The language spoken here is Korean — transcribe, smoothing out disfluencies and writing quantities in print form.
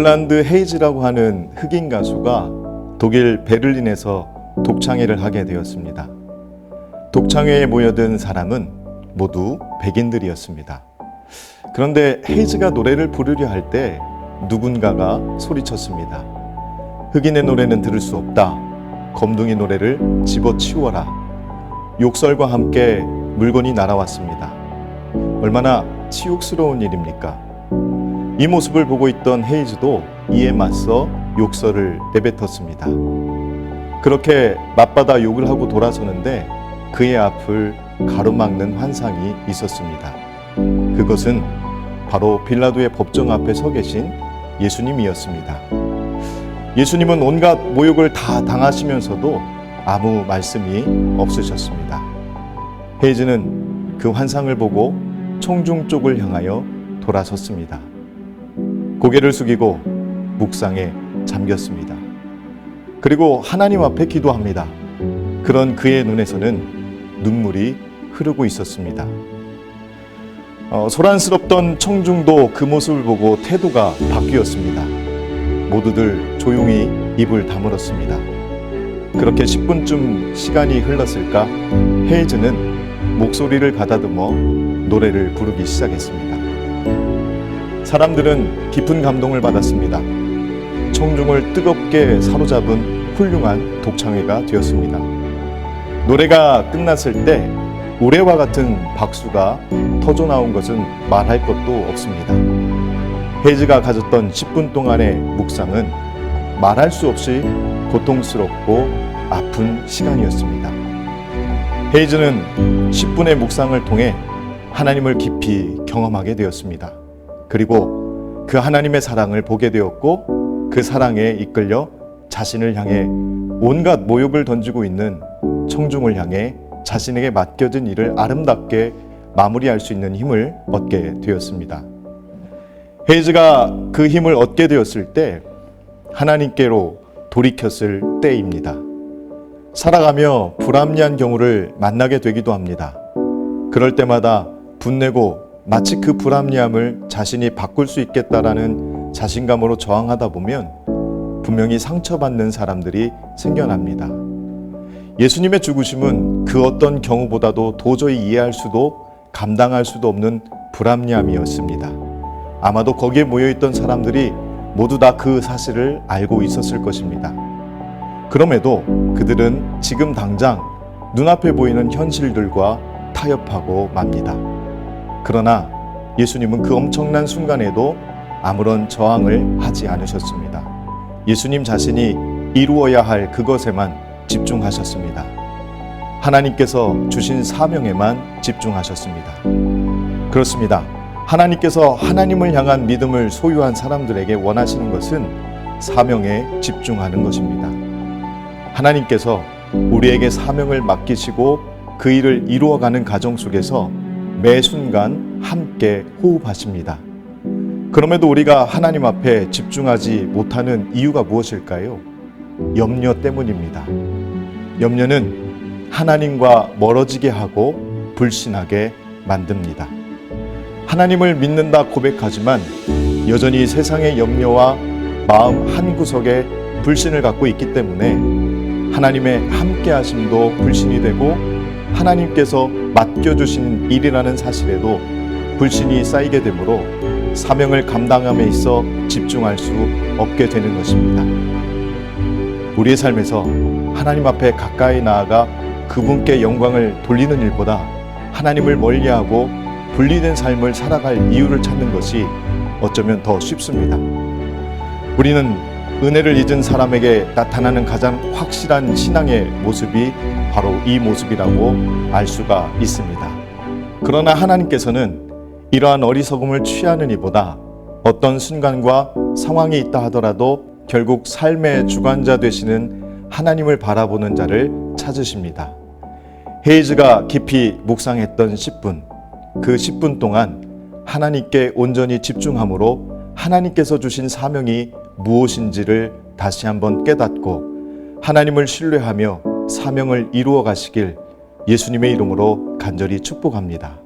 롤란드 헤이즈라고 하는 흑인 가수가 독일 베를린에서 독창회를 하게 되었습니다. 독창회에 모여든 사람은 모두 백인들이었습니다. 그런데 헤이즈가 노래를 부르려 할 때 누군가가 소리쳤습니다. 흑인의 노래는 들을 수 없다. 검둥이 노래를 집어치워라. 욕설과 함께 물건이 날아왔습니다. 얼마나 치욕스러운 일입니까? 이 모습을 보고 있던 헤이즈도 이에 맞서 욕설을 내뱉었습니다. 그렇게 맞받아 욕을 하고 돌아서는데 그의 앞을 가로막는 환상이 있었습니다. 그것은 바로 빌라도의 법정 앞에 서 계신 예수님이었습니다. 예수님은 온갖 모욕을 다 당하시면서도 아무 말씀이 없으셨습니다. 헤이즈는 그 환상을 보고 청중 쪽을 향하여 돌아섰습니다. 고개를 숙이고 묵상에 잠겼습니다. 그리고 하나님 앞에 기도합니다. 그런 그의 눈에서는 눈물이 흐르고 있었습니다. 소란스럽던 청중도 그 모습을 보고 태도가 바뀌었습니다. 모두들 조용히 입을 다물었습니다. 그렇게 10분쯤 시간이 흘렀을까 헤이즈는 목소리를 가다듬어 노래를 부르기 시작했습니다. 사람들은 깊은 감동을 받았습니다. 청중을 뜨겁게 사로잡은 훌륭한 독창회가 되었습니다. 노래가 끝났을 때 우레와 같은 박수가 터져 나온 것은 말할 것도 없습니다. 헤이즈가 가졌던 10분 동안의 묵상은 말할 수 없이 고통스럽고 아픈 시간이었습니다. 헤이즈는 10분의 묵상을 통해 하나님을 깊이 경험하게 되었습니다. 그리고 그 하나님의 사랑을 보게 되었고 그 사랑에 이끌려 자신을 향해 온갖 모욕을 던지고 있는 청중을 향해 자신에게 맡겨진 일을 아름답게 마무리할 수 있는 힘을 얻게 되었습니다. 헤이즈가 그 힘을 얻게 되었을 때 하나님께로 돌이켰을 때입니다. 살아가며 불합리한 경우를 만나게 되기도 합니다. 그럴 때마다 분내고 마치 그 불합리함을 자신이 바꿀 수 있겠다라는 자신감으로 저항하다 보면 분명히 상처받는 사람들이 생겨납니다. 예수님의 죽으심은 그 어떤 경우보다도 도저히 이해할 수도 감당할 수도 없는 불합리함이었습니다. 아마도 거기에 모여있던 사람들이 모두 다 그 사실을 알고 있었을 것입니다. 그럼에도 그들은 지금 당장 눈앞에 보이는 현실들과 타협하고 맙니다. 그러나 예수님은 그 엄청난 순간에도 아무런 저항을 하지 않으셨습니다. 예수님 자신이 이루어야 할 그것에만 집중하셨습니다. 하나님께서 주신 사명에만 집중하셨습니다. 그렇습니다. 하나님께서 하나님을 향한 믿음을 소유한 사람들에게 원하시는 것은 사명에 집중하는 것입니다. 하나님께서 우리에게 사명을 맡기시고 그 일을 이루어가는 과정 속에서 매 순간 함께 호흡하십니다. 그럼에도 우리가 하나님 앞에 집중하지 못하는 이유가 무엇일까요? 염려 때문입니다. 염려는 하나님과 멀어지게 하고 불신하게 만듭니다. 하나님을 믿는다 고백하지만 여전히 세상의 염려와 마음 한구석에 불신을 갖고 있기 때문에 하나님의 함께하심도 불신이 되고 하나님께서 맡겨주신 일이라는 사실에도 불신이 쌓이게 되므로 사명을 감당함에 있어 집중할 수 없게 되는 것입니다. 우리의 삶에서 하나님 앞에 가까이 나아가 그분께 영광을 돌리는 일보다 하나님을 멀리하고 분리된 삶을 살아갈 이유를 찾는 것이 어쩌면 더 쉽습니다. 우리는 은혜를 잊은 사람에게 나타나는 가장 확실한 신앙의 모습이 바로 이 모습이라고 알 수가 있습니다. 그러나 하나님께서는 이러한 어리석음을 취하는 이보다 어떤 순간과 상황이 있다 하더라도 결국 삶의 주관자 되시는 하나님을 바라보는 자를 찾으십니다. 헤이즈가 깊이 묵상했던 10분, 그 10분 동안 하나님께 온전히 집중함으로 하나님께서 주신 사명이 무엇인지를 다시 한번 깨닫고 하나님을 신뢰하며 사명을 이루어 가시길 예수님의 이름으로 간절히 축복합니다.